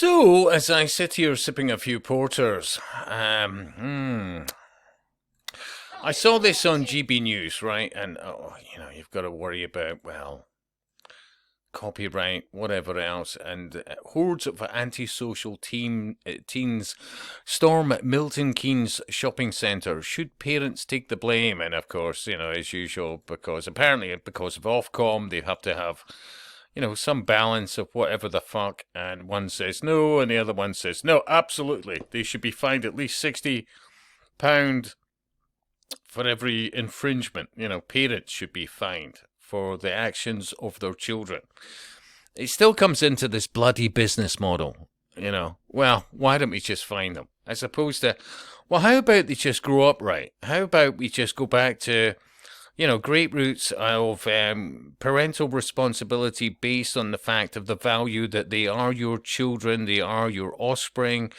So, as I sit here sipping a few porters, I saw this on GB News, right? And, you've got to worry about, well, copyright, whatever else, and hordes of antisocial teens storm Milton Keynes shopping centre. Should parents take the blame? And of course, as usual, because of Ofcom, they have to have, some balance of whatever the fuck. And one says no, and the other one says no, absolutely. They should be fined at least £60 for every infringement. Parents should be fined for the actions of their children. It still comes into this bloody business model, Well, why don't we just fine them? As opposed to, well, how about they just grow up right? How about we just go back to, great roots of parental responsibility based on the fact of the value that they are your children, they are your offspring,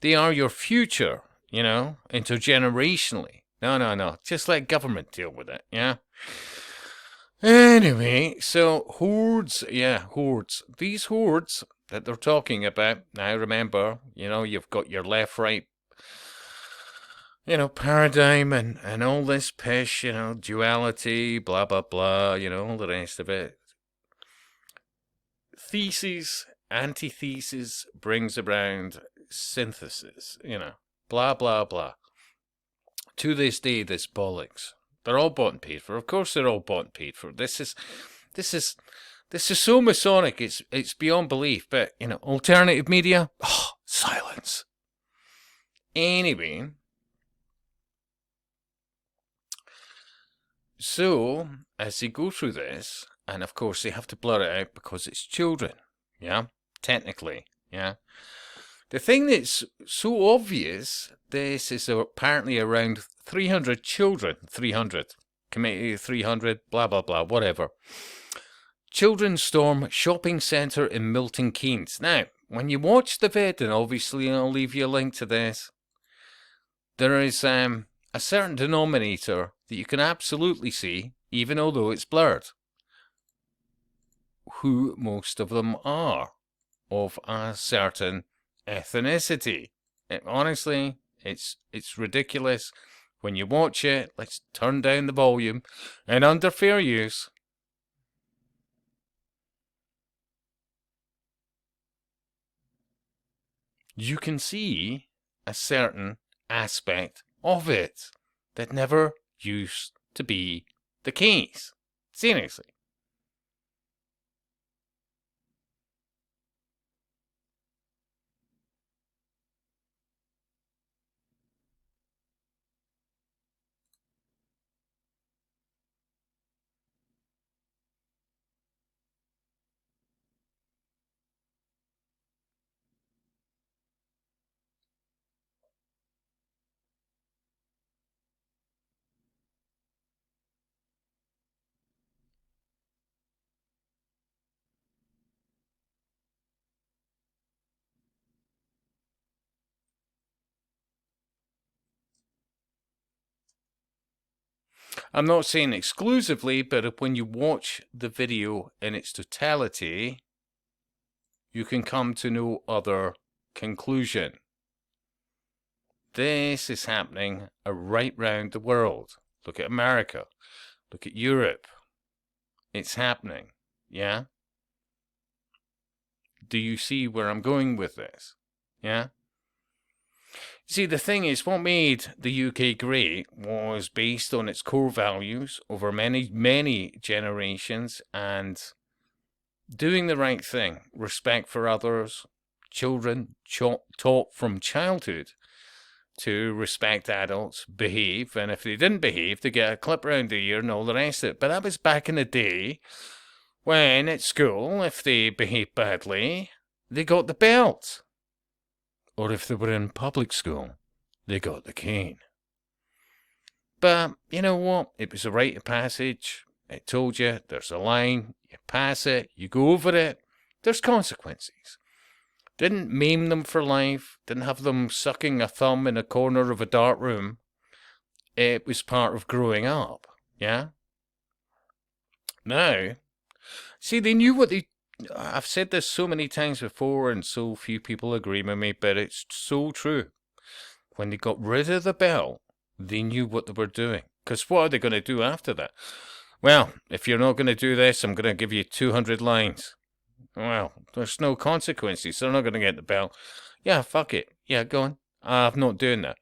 they are your future, intergenerationally. No. Just let government deal with it, yeah? Anyway, so hordes. These hordes that they're talking about, now remember, you've got your left-right, paradigm and all this pish, duality, blah, blah, blah, all the rest of it. Thesis, antithesis brings around synthesis, blah, blah, blah. To this day, this bollocks. They're all bought and paid for. Of course, they're all bought and paid for. This is so Masonic. It's beyond belief. But alternative media, silence. Anyway, so as they go through this, and of course they have to blur it out because it's children. Yeah, technically. Yeah. The thing that's so obvious, this is apparently around 300 children, 300, committee 300, blah, blah, blah, whatever. Children storm shopping centre in Milton Keynes. Now, when you watch the vid, and obviously I'll leave you a link to this, there is a certain denominator that you can absolutely see, even although it's blurred, who most of them are of a certain ethnicity. Honestly, it's ridiculous. When you watch it, let's turn down the volume, and under fair use, you can see a certain aspect of it that never used to be the case. Seriously. I'm not saying exclusively, but when you watch the video in its totality, you can come to no other conclusion. This is happening right round the world. Look at America. Look at Europe. It's happening. Yeah? Do you see where I'm going with this? Yeah? See, the thing is, what made the UK great was based on its core values over many, many generations and doing the right thing, respect for others, children taught from childhood to respect adults, behave, and if they didn't behave, they get a clip round the ear and all the rest of it. But that was back in the day when at school, if they behaved badly, they got the belt. Or if they were in public school, they got the cane. But you know what? It was a rite of passage. It told you there's a line, you pass it, you go over it, there's consequences. Didn't maim them for life, didn't have them sucking a thumb in a corner of a dark room. It was part of growing up, yeah? Now, see, they knew what they I've said this so many times before, and so few people agree with me, but it's so true. When they got rid of the bell, they knew what they were doing. Because what are they going to do after that? Well, if you're not going to do this, I'm going to give you 200 lines. Well, there's no consequences. They're not going to get the bell. Yeah, fuck it. Yeah, go on. I'm not doing that.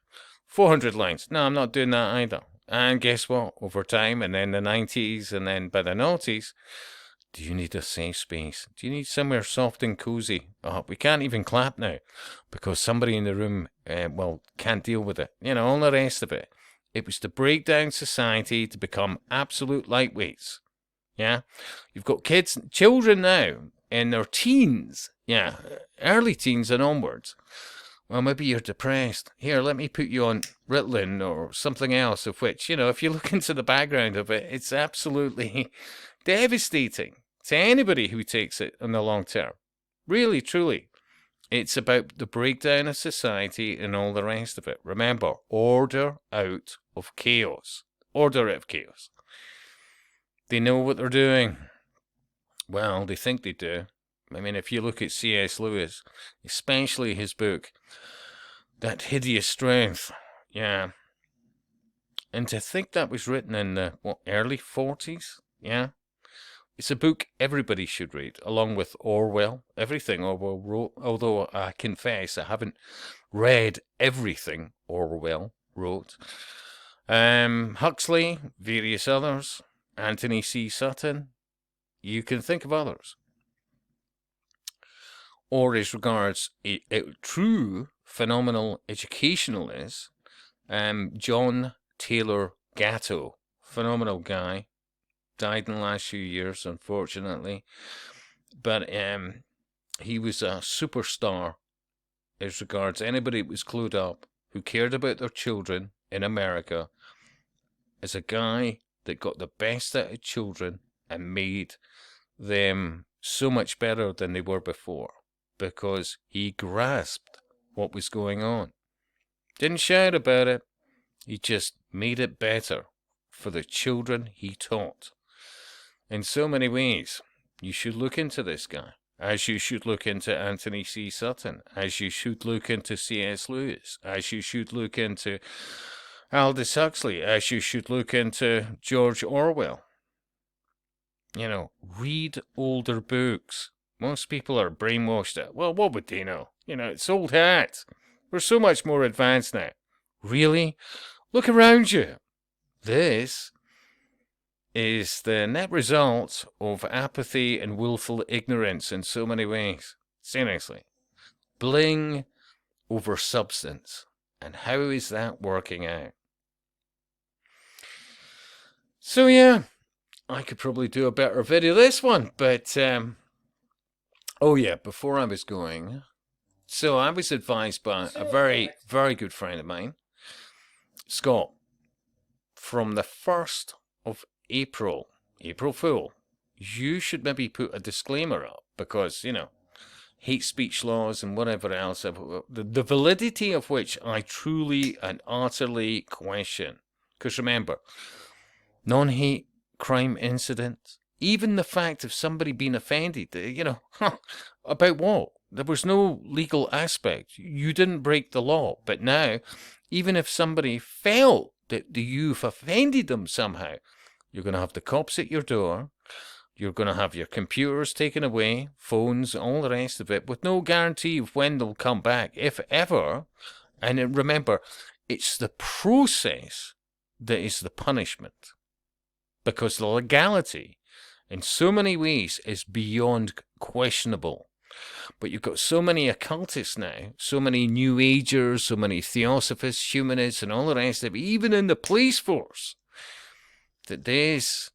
400 lines. No, I'm not doing that either. And guess what? Over time, and then the 90s, and then by the noughties, do you need a safe space? Do you need somewhere soft and cozy? Oh, we can't even clap now because somebody in the room, can't deal with it. You know, all the rest of it. It was to break down society to become absolute lightweights. Yeah? You've got children now in their teens. Yeah, early teens and onwards. Well, maybe you're depressed. Here, let me put you on Ritalin or something else, of which, if you look into the background of it, it's absolutely devastating to anybody who takes it in the long term. Really, truly. It's about the breakdown of society and all the rest of it. Remember, order out of chaos. Order out of chaos. They know what they're doing. Well, they think they do. I mean, if you look at C.S. Lewis, especially his book, That Hideous Strength, yeah. And to think that was written in the, early 40s? Yeah. It's a book everybody should read, along with Orwell, everything Orwell wrote, although I confess I haven't read everything Orwell wrote. Huxley, various others, Anthony C. Sutton, you can think of others. Or as regards a true phenomenal educationalist, John Taylor Gatto, phenomenal guy, died in the last few years, unfortunately, but he was a superstar as regards anybody that was clued up, who cared about their children in America, as a guy that got the best out of children and made them so much better than they were before, because he grasped what was going on. Didn't shout about it, he just made it better for the children he taught. In so many ways, you should look into this guy, as you should look into Anthony C. Sutton, as you should look into C.S. Lewis, as you should look into Aldous Huxley, as you should look into George Orwell. Read older books. Most people are brainwashed. Well, what would they know? It's old hat. We're so much more advanced now. Really? Look around you. This is the net result of apathy and willful ignorance in so many ways. Seriously. Bling over substance. And how is that working out? So yeah, I could probably do a better video this one, but before I was going, so I was advised by a very, very good friend of mine, Scott, from the 1st of April Fool, you should maybe put a disclaimer up, because, hate speech laws and whatever else, the validity of which I truly and utterly question. Because remember, non-hate crime incidents, even the fact of somebody being offended, about what? There was no legal aspect. You didn't break the law. But now, even if somebody felt that you've offended them somehow, you're going to have the cops at your door. You're going to have your computers taken away, phones, all the rest of it, with no guarantee of when they'll come back, if ever. And remember, it's the process that is the punishment. Because the legality, in so many ways, is beyond questionable. But you've got so many occultists now, so many New Agers, so many Theosophists, humanists, and all the rest of it, even in the police force, that there's,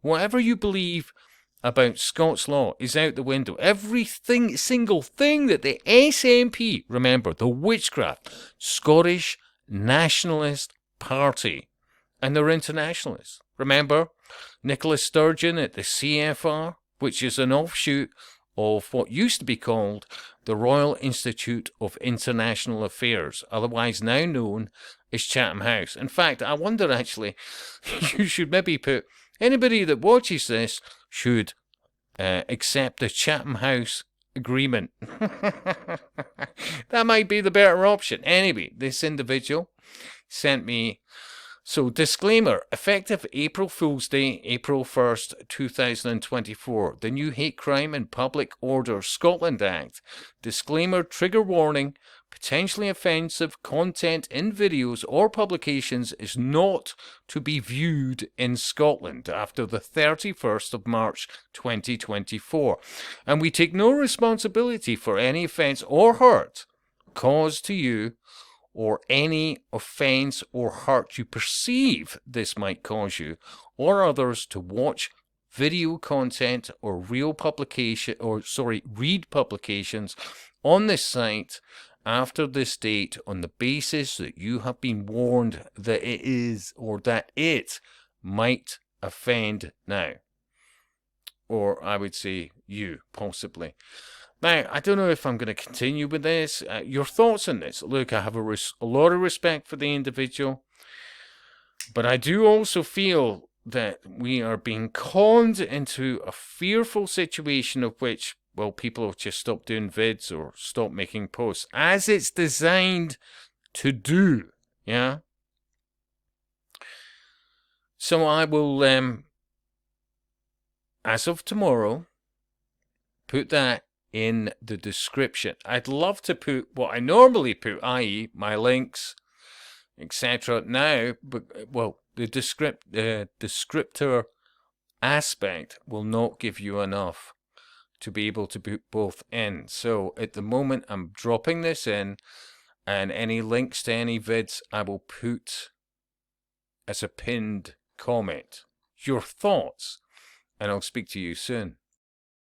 whatever you believe about Scots law is out the window. Everything, single thing that the SNP, remember, the witchcraft, Scottish Nationalist Party, and they're internationalists. Remember, Nicola Sturgeon at the CFR, which is an offshoot of what used to be called the Royal Institute of International Affairs, otherwise now known as Chatham House. In fact, I wonder actually, you should maybe put, anybody that watches this should accept the Chatham House Agreement. That might be the better option. Anyway, this individual sent me. So, disclaimer, effective April Fool's Day, April 1st, 2024, the new Hate Crime and Public Order Scotland Act. Disclaimer, trigger warning, potentially offensive content in videos or publications is not to be viewed in Scotland after the 31st of March 2024. And we take no responsibility for any offence or hurt caused to you or any offence or hurt you perceive this might cause you or others to watch video content or read publications on this site after this date on the basis that you have been warned that it is or that it might offend now. Or I would say you, possibly. Now, I don't know if I'm going to continue with this. Your thoughts on this? Look, I have a lot of respect for the individual, but I do also feel that we are being conned into a fearful situation of which, well, people have just stopped doing vids or stopped making posts, as it's designed to do, yeah? So I will, as of tomorrow, put that in the description. I'd love to put what I normally put, i.e. my links, etc. now, but, well, the descriptor aspect will not give you enough to be able to put both in. So at the moment I'm dropping this in, and any links to any vids I will put as a pinned comment. Your thoughts, and I'll speak to you soon.